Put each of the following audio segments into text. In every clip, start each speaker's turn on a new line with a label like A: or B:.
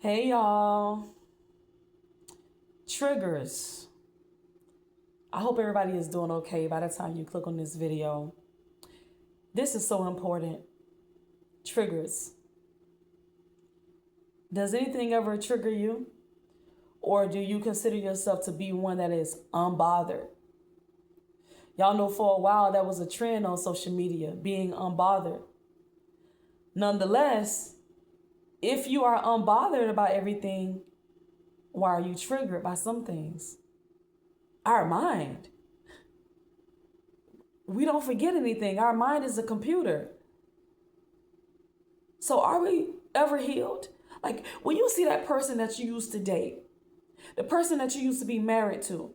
A: Hey y'all, triggers. I hope everybody is doing okay by the time you click on this video. This is so important. Triggers. Does anything ever trigger you? Or do you consider yourself to be one that is unbothered? Y'all know for a while that was a trend on social media, being unbothered. Nonetheless, if you are unbothered about everything, why are you triggered by some things? Our mind. We don't forget anything. Our mind is a computer. So are we ever healed? Like when you see that person that you used to date, the person that you used to be married to,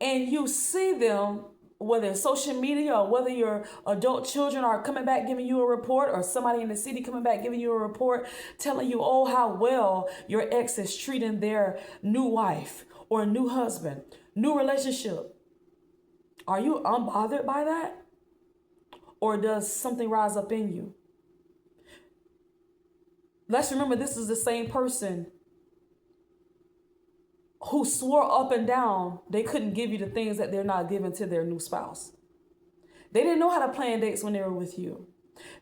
A: and you see them, whether it's social media or whether your adult children are coming back giving you a report, or somebody in the city coming back giving you a report telling you, oh, how well your ex is treating their new wife or new husband, new relationship. Are you unbothered by that? Or does something rise up in you? Let's remember, this is the same person who swore up and down they couldn't give you the things that they're not giving to their new spouse. They didn't know how to plan dates when they were with you.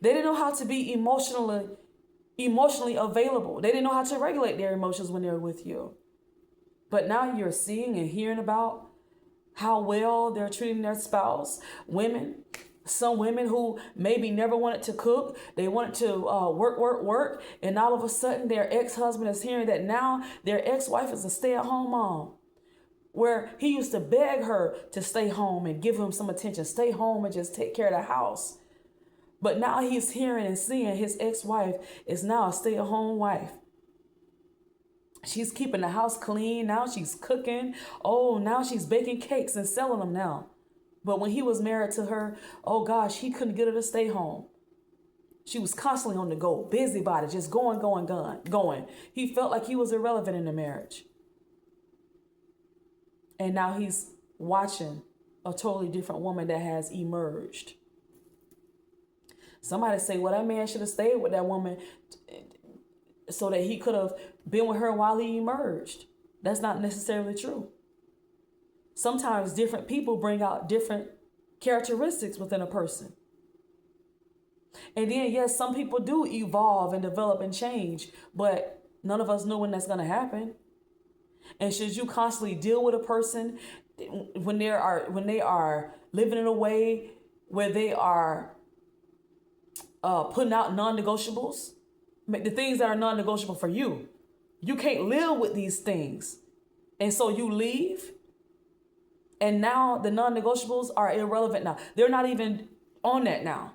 A: They didn't know how to be emotionally available. They didn't know how to regulate their emotions when they were with you. But now you're seeing and hearing about how well they're treating their spouse. Some women who maybe never wanted to cook, they wanted to work, and all of a sudden their ex-husband is hearing that now their ex-wife is a stay-at-home mom, where he used to beg her to stay home and give him some attention, stay home and just take care of the house. But now he's hearing and seeing his ex-wife is now a stay-at-home wife. She's keeping the house clean. Now she's cooking. Oh, now she's baking cakes and selling them now. But when he was married to her, oh gosh, he couldn't get her to stay home. She was constantly on the go, busybody, just going. He felt like he was irrelevant in the marriage. And now he's watching a totally different woman that has emerged. Somebody say, well, that man should have stayed with that woman so that he could have been with her while he emerged. That's not necessarily true. Sometimes different people bring out different characteristics within a person. And then, yes, some people do evolve and develop and change, but none of us know when that's going to happen. And should you constantly deal with a person when they are living in a way where they are putting out non-negotiables, the things that are non-negotiable for you, you can't live with these things, and so you leave. And now the non-negotiables are irrelevant now. They're not even on that now.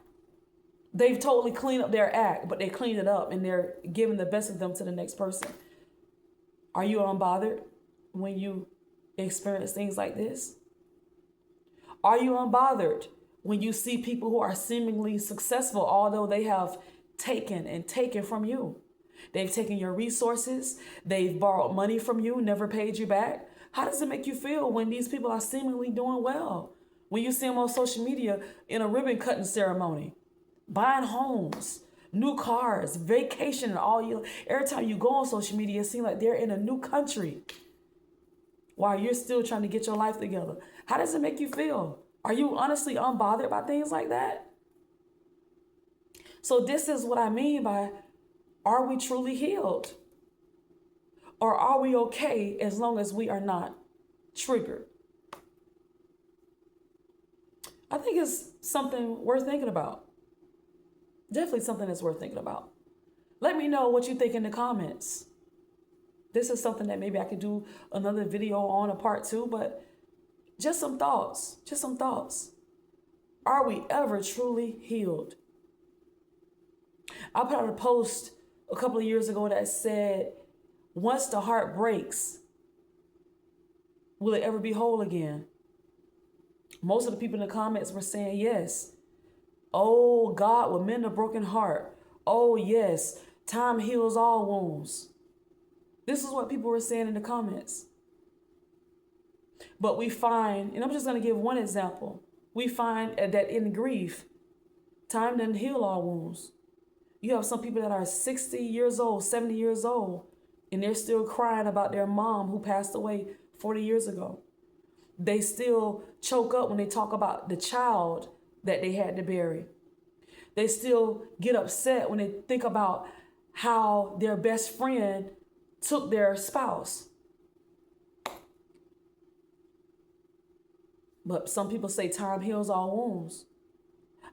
A: They've totally cleaned up their act, but they cleaned it up and they're giving the best of them to the next person. Are you unbothered when you experience things like this? Are you unbothered when you see people who are seemingly successful, although they have taken from you? They've taken your resources. They've borrowed money from you, never paid you back. How does it make you feel when these people are seemingly doing well? When you see them on social media in a ribbon cutting ceremony, buying homes, new cars, vacation, every time you go on social media, it seems like they're in a new country while you're still trying to get your life together. How does it make you feel? Are you honestly unbothered by things like that? So this is what I mean by, are we truly healed? Or are we okay as long as we are not triggered? I think it's something worth thinking about. Definitely something that's worth thinking about. Let me know what you think in the comments. This is something that maybe I could do another video on, a part 2, but just some thoughts. Are we ever truly healed? I put out a post a couple of years ago that said, once the heart breaks, will it ever be whole again? Most of the people in the comments were saying yes. Oh, God will mend a broken heart. Oh, yes, time heals all wounds. This is what people were saying in the comments. But we find, and I'm just going to give one example, we find that in grief, time doesn't heal all wounds. You have some people that are 60 years old, 70 years old, and they're still crying about their mom who passed away 40 years ago. They still choke up when they talk about the child that they had to bury. They still get upset when they think about how their best friend took their spouse. But some people say time heals all wounds.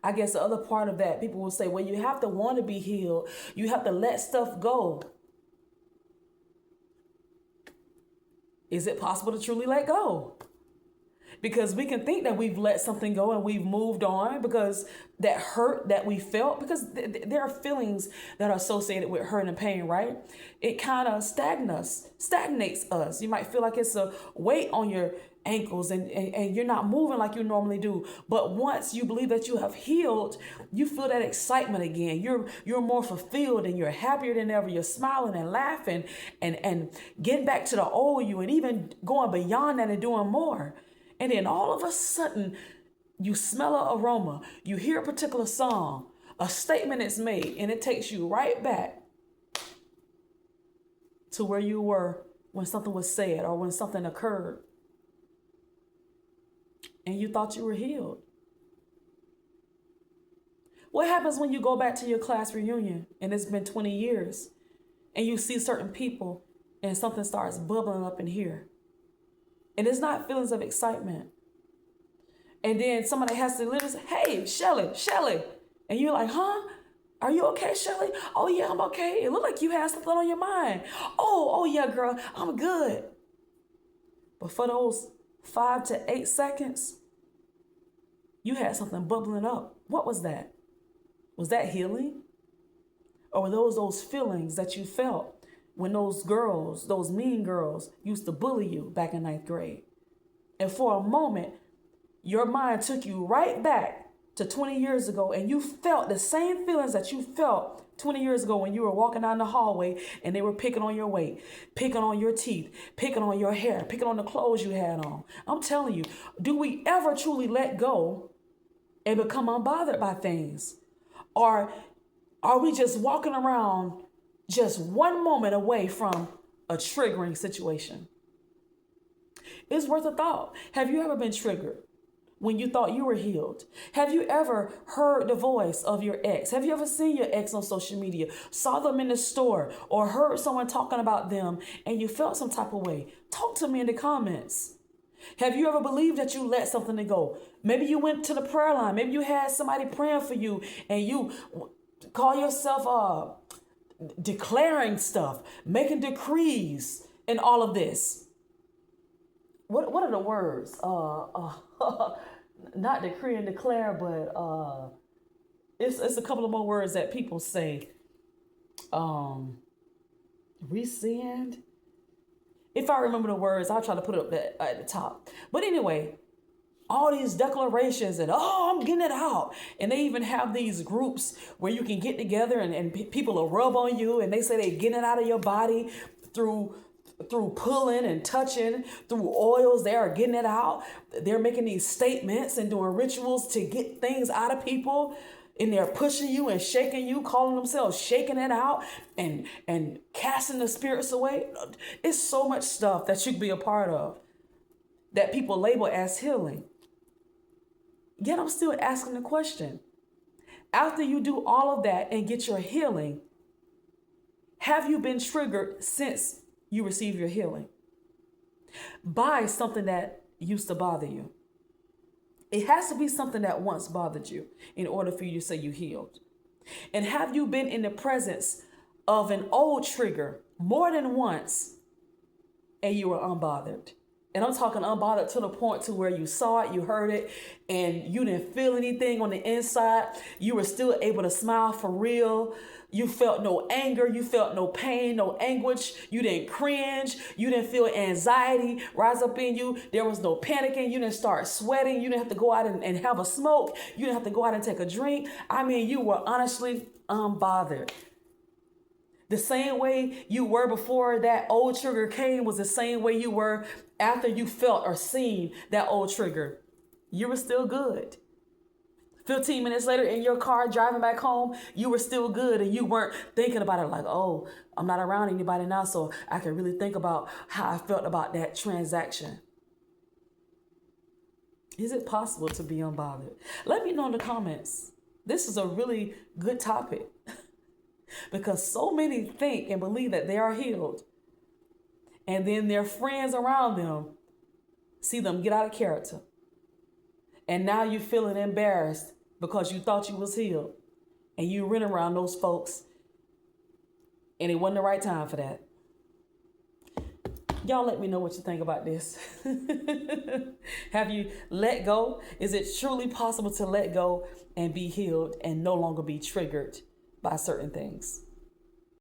A: I guess the other part of that, people will say, well, you have to want to be healed. You have to let stuff go. Is it possible to truly let go? Because we can think that we've let something go and we've moved on because that hurt that we felt, because there are feelings that are associated with hurt and pain, right? It kind of stagnates us. You might feel like it's a weight on your ankles and you're not moving like you normally do. But once you believe that you have healed, you feel that excitement again. You're more fulfilled and you're happier than ever. You're smiling and laughing and getting back to the old you and even going beyond that and doing more. And then all of a sudden, you smell an aroma, you hear a particular song, a statement is made, and it takes you right back to where you were when something was said or when something occurred. And you thought you were healed. What happens when you go back to your class reunion and it's been 20 years and you see certain people and something starts bubbling up in here? And it's not feelings of excitement. And then somebody has to literally say, hey, Shelly. And you're like, huh? Are you okay, Shelly? Oh, yeah, I'm okay. It looked like you had something on your mind. Oh, yeah, girl, I'm good. But for those 5 to 8 seconds, you had something bubbling up. What was that? Was that healing? Or were those feelings that you felt when those girls, those mean girls, used to bully you back in 9th grade? And for a moment, your mind took you right back to 20 years ago, and you felt the same feelings that you felt 20 years ago when you were walking down the hallway and they were picking on your weight, picking on your teeth, picking on your hair, picking on the clothes you had on. I'm telling you, do we ever truly let go and become unbothered by things? Or are we just walking around just one moment away from a triggering situation? It's worth a thought. Have you ever been triggered when you thought you were healed? Have you ever heard the voice of your ex? Have you ever seen your ex on social media, saw them in the store, or heard someone talking about them and you felt some type of way? Talk to me in the comments. Have you ever believed that you let something to go? Maybe you went to the prayer line. Maybe you had somebody praying for you and you call yourself declaring stuff, making decrees and all of this. What are the words? Not decree and declare, but it's a couple of more words that people say. Rescind. If I remember the words, I'll try to put it up at the top. But anyway, all these declarations and, I'm getting it out. And they even have these groups where you can get together and people will rub on you and they say they're getting it out of your body through pulling and touching, through oils. They are getting it out. They're making these statements and doing rituals to get things out of people. And they're pushing you and shaking you, calling themselves shaking it out and casting the spirits away. It's so much stuff that you could be a part of that people label as healing. Yet I'm still asking the question. After you do all of that and get your healing, have you been triggered since you received your healing by something that used to bother you? It has to be something that once bothered you in order for you to say you healed. And have you been in the presence of an old trigger more than once and you were unbothered? And I'm talking unbothered to the point to where you saw it, you heard it, and you didn't feel anything on the inside. You were still able to smile for real. You felt no anger. You felt no pain, no anguish. You didn't cringe. You didn't feel anxiety rise up in you. There was no panicking. You didn't start sweating. You didn't have to go out and have a smoke. You didn't have to go out and take a drink. I mean, you were honestly unbothered. The same way you were before that old trigger came was the same way you were after you felt or seen that old trigger. You were still good. 15 minutes later in your car driving back home, you were still good and you weren't thinking about it like, oh, I'm not around anybody now, so I can really think about how I felt about that transaction. Is it possible to be unbothered? Let me know in the comments. This is a really good topic because so many think and believe that they are healed. And then their friends around them see them get out of character. And now you're feeling embarrassed because you thought you was healed. And you run around those folks. And it wasn't the right time for that. Y'all let me know what you think about this. Have you let go? Is it truly possible to let go and be healed and no longer be triggered by certain things?